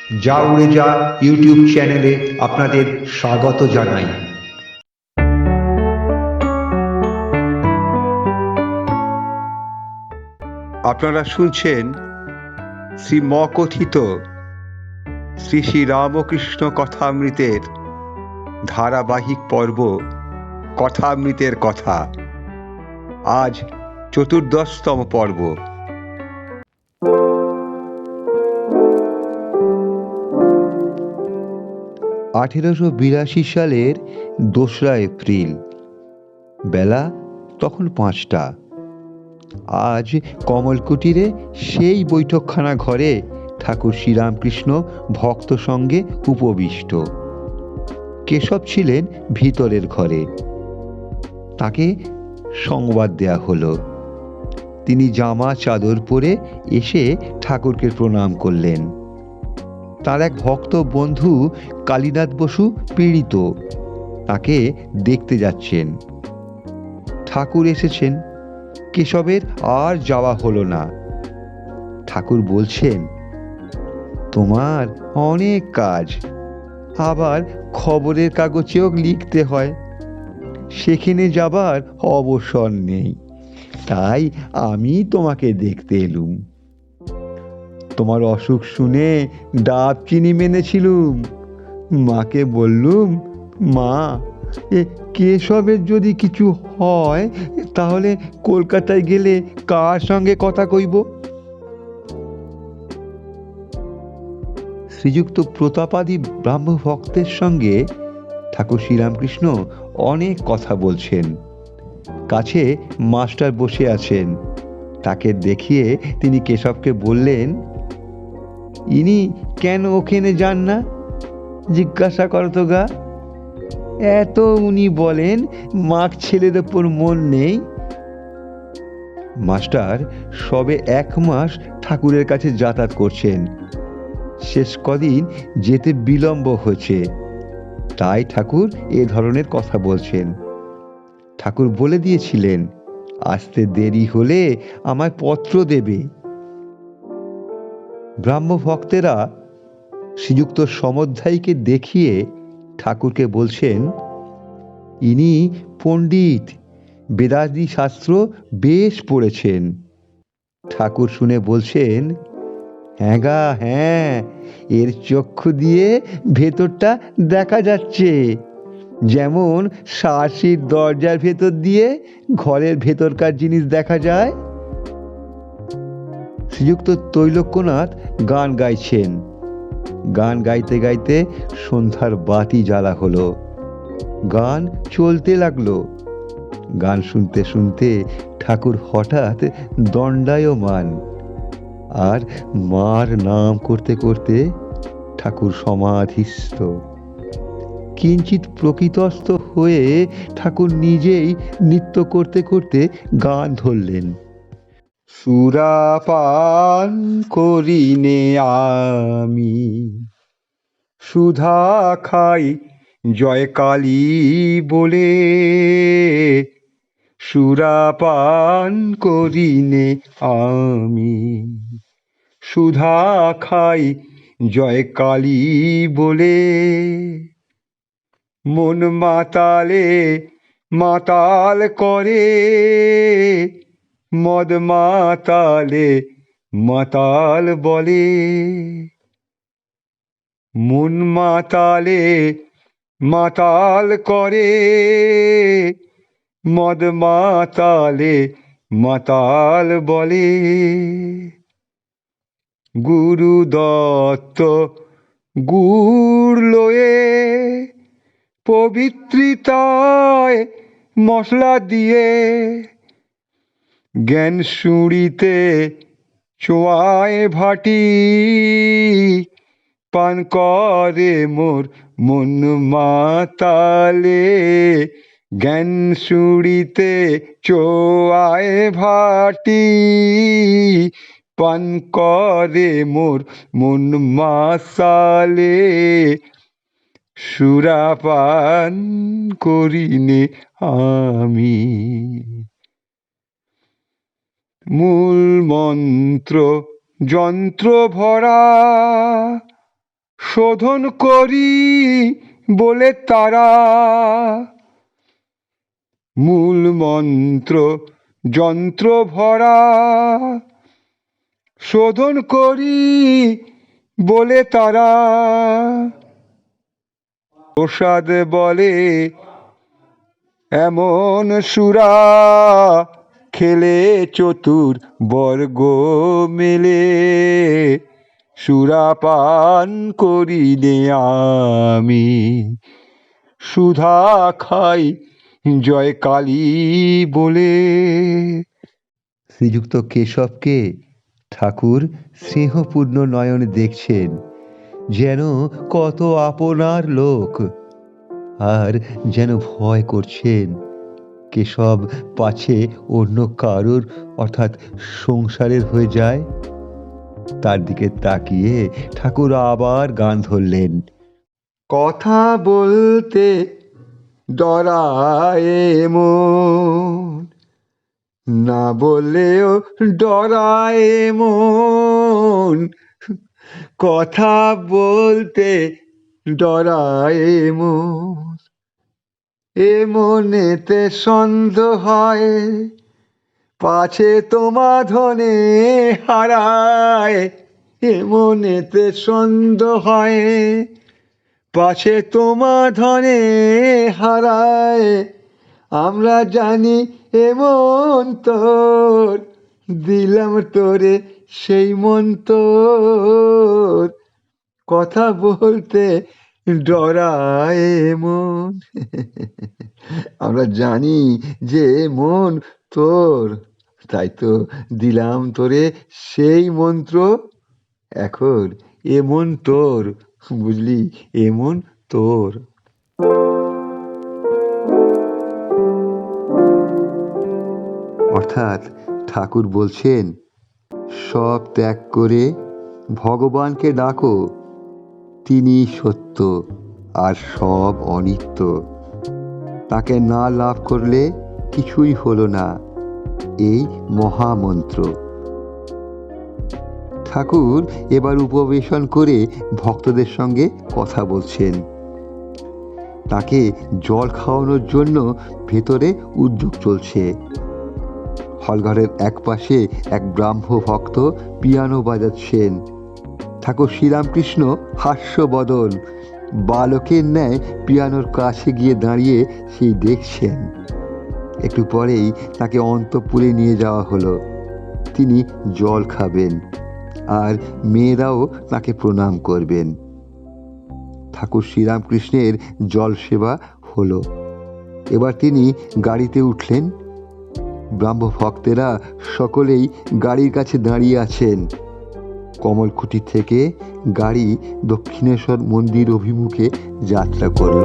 যা উড়ে যা ইউটিউব চ্যানেলে আপনাদের স্বাগত জানাই। আপনারা শুনছেন শ্রীমকথিত শ্রী শ্রী রামকৃষ্ণ কথামৃতের ধারাবাহিক পর্ব কথামৃতের কথা। আজ 14তম পর্ব। 1882 সালের 2রা এপ্রিল, বেলা তখন 5টা। আজ কমলকুটিরে সেই বৈঠকখানা ঘরে ঠাকুর শ্রীরামকৃষ্ণ ভক্ত সঙ্গে উপবিষ্ট। কেশব ছিলেন ভিতরের ঘরে। তাকে সংবাদ দেয়া হলো। তিনি জামা চাদর পরে এসে ঠাকুরকে প্রণাম করলেন। তার এক ভক্ত বন্ধু কালীনাথ বসু পীড়িত, তাকে দেখতে যাচ্ছেন। ঠাকুর এসেছেন। কেশবের আর যাওয়া হলো না। ঠাকুর বলছেন, তোমার অনেক কাজ, আবার খবরের কাগজেও লিখতে হয়, সেখানে যাবার অবসর নেই, তাই আমি তোমাকে দেখতে এলুম। তোমার অসুখ শুনে ডাব চিনি মেনেছিলুম। মাকে বললুম, মা, কেশবের যদি কিছু হয় তাহলে কলকাতায় গেলে কার সঙ্গে কথা কইব? শ্রীযুক্ত প্রতাপাদি ব্রাহ্মভক্তের সঙ্গে ঠাকুর শ্রীরামকৃষ্ণ অনেক কথা বলছেন। কাছে মাস্টার বসে আছেন। তাকে দেখিয়ে তিনি কেশবকে বললেন, ইনি কেন ওখানে যান না? জিজ্ঞাসা করো তো গা। এত উনি বলেন মাক ছেলের ওপর মন নেই। মাস্টার সবে 1 মাস ঠাকুরের কাছে যাতায়াত করছেন। শেষ কদিন যেতে বিলম্ব হয়েছে, তাই ঠাকুর এ ধরনের কথা বলছেন। ঠাকুর বলে দিয়েছিলেন, আসতে দেরি হলে আমায় পত্র দেবে। ব্রাহ্মভক্তেরা শ্রীযুক্ত সমধ্যায়ীকে দেখিয়ে ঠাকুরকে বলছেন, ইনি পণ্ডিত, বেদাদি শাস্ত্র বেশ পড়েছেন। ঠাকুর শুনে বলছেন, হ্যাঁ গা হ্যাঁ, এর চক্ষু দিয়ে ভেতরটা দেখা যাচ্ছে, যেমন শাসির দরজার ভেতর দিয়ে ঘরের ভেতরকার জিনিস দেখা যায়। শ্রীযুক্ত তৈলক্যনাথ গান গাইছেন। গান গাইতে গাইতে সন্ধ্যার বাতি জ্বালা হলো। গান চলতে লাগলো। গান শুনতে শুনতে ঠাকুর হঠাৎ দণ্ডায়মান, আর মার নাম করতে করতে ঠাকুর সমাধিস্থ। কিঞ্চিত প্রকৃতস্থ হয়ে ঠাকুর নিজেই নৃত্য করতে করতে গান ধরলেন। সুরাপান করিনে আমি, সুধা খাই জয় কালী বলে। সুরাপান করিনে আমি, সুধা খাই জয় কালী বলে। মন মাতালে মাতাল করে, মদ মাতালে মাতাল বলে। মন মাতালে মাতাল করে, মদ মাতালে মাতাল বলে। গুরু দত্ত গুড় লয়ে, পবিত্রিতায় মশলা দিয়ে। জ্ঞান সুড়িতে চোয়ায় ভাটি, পান করে মোর মন মাতালে। জ্ঞান সুড়িতে চোয়ায় ভাটি, পান করে মোর মন মাতালে। সুরাপান করিনে আমি। মূল মন্ত্র যন্ত্র ভরা, শোধন করি বলে তারা, মূল মন্ত্র যন্ত্র ভরা। শোধন করি বলে তারা, প্রসাদ বলে এমন সুরা, খেলে চতুর বর্গ মেলে। সুরাপান করি নে আমি, সুধা খাই জয় কালী বলে। শ্রীযুক্ত কেশবকে ঠাকুর স্নেহপূর্ণ নয়নে দেখছেন, যেন কত আপনার লোক, আর যেন ভয় করছেন কেশব পাছে অন্য কারোর অর্থাৎ সংসারের হয়ে যায়। তার দিকে তাকিয়ে ঠাকুর আবার গান ধরলেন। কথা বলতে ডরায় মন, না বললেও ডরায় মন। কথা বলতে ডরায় মন, এ মনেতে সন্দেহ হয়, পাছে তোমা ধনে হারায়। এ মনেতে সন্দেহ হয়, পাছে তোমা ধনে হারায়। আমরা জানি এমন তোর, দিলাম তোরে সেই মন তোর। কথা বলতে ডরায় মন। আমরা জানি যে মন তোর, তাই তো দিলাম তোরে সেই মন্ত্র। এখন এ মন তোর, বুঝলি, এ মন তোর। অর্থাৎ ঠাকুর বলছেন, সব ত্যাগ করে ভগবানকে ডাকো, তিনি সত্য আর সব অনিত্য। তাকে না লাভ করলে কিছুই হলো না, এই মহামন্ত্র। ঠাকুর এবার উপবেশন করে ভক্তদের সঙ্গে কথা বলছেন। তাকে জল খাওয়ানোর জন্য ভেতরে উদ্যোগ চলছে। হলঘরের এক পাশে এক ব্রাহ্ম ভক্ত পিয়ানো বাজাচ্ছেন। ঠাকুর শ্রীরামকৃষ্ণ হাস্যবদন বালকের ন্যায় পিয়ানোর কাছে গিয়ে দাঁড়িয়ে সেই দেখছেন। একটু পরেই তাকে অন্তঃপুরে নিয়ে যাওয়া হলো। তিনি জল খাবেন, আর মেয়েরাও তাকে প্রণাম করবেন। ঠাকুর শ্রীরামকৃষ্ণের জল সেবা হলো। এবার তিনি গাড়িতে উঠলেন। ব্রাহ্ম ভক্তেরা সকলেই গাড়ির কাছে দাঁড়িয়ে আছেন। কমলকুটি থেকে গাড়ি দক্ষিণেশ্বর মন্দির অভিমুখে যাত্রা করল।